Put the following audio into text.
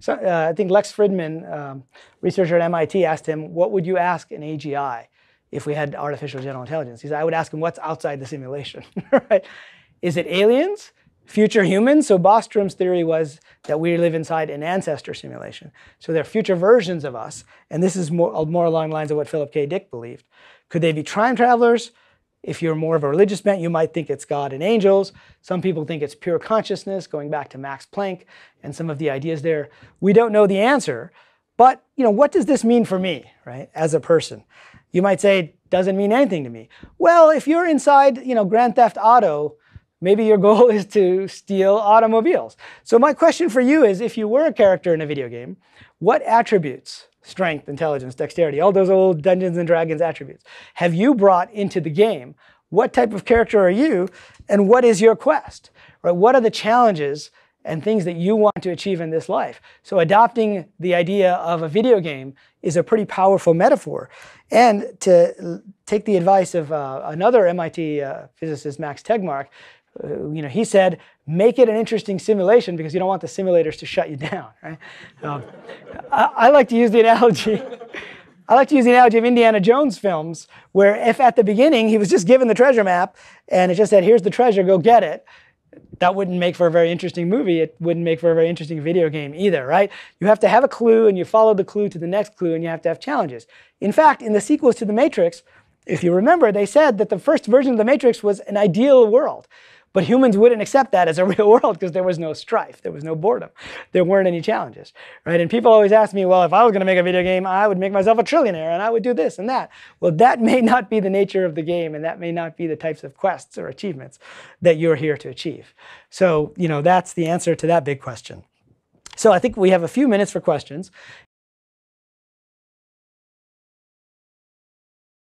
So I think Lex Fridman, researcher at MIT, asked him, what would you ask an AGI if we had artificial general intelligence? He said, I would ask him what's outside the simulation, right? Is it aliens? Future humans? So Bostrom's theory was that we live inside an ancestor simulation. So there are future versions of us, and this is more along the lines of what Philip K. Dick believed. Could they be time travelers? If you're more of a religious bent, you might think it's God and angels. Some people think it's pure consciousness, going back to Max Planck and some of the ideas there. We don't know the answer, but what does this mean for me, right, as a person? You might say, doesn't mean anything to me. Well, if you're inside, Grand Theft Auto, maybe your goal is to steal automobiles. So my question for you is, if you were a character in a video game, what attributes, strength, intelligence, dexterity, all those old Dungeons and Dragons attributes, have you brought into the game? What type of character are you, and what is your quest? Right? What are the challenges and things that you want to achieve in this life? So adopting the idea of a video game is a pretty powerful metaphor. And to take the advice of another MIT physicist, Max Tegmark, he said, make it an interesting simulation because you don't want the simulators to shut you down, right? I like to use the analogy. I like to use the analogy of Indiana Jones films, where if at the beginning he was just given the treasure map and it just said, here's the treasure, go get it, that wouldn't make for a very interesting movie. It wouldn't make for a very interesting video game either, right? You have to have a clue, and you follow the clue to the next clue, and you have to have challenges. In fact, in the sequels to The Matrix, if you remember, they said that the first version of The Matrix was an ideal world. But humans wouldn't accept that as a real world because there was no strife, there was no boredom, there weren't any challenges, right? And people always ask me, well, if I was going to make a video game, I would make myself a trillionaire and I would do this and that. Well, that may not be the nature of the game, and that may not be the types of quests or achievements that you're here to achieve. So, that's the answer to that big question. So I think we have a few minutes for questions.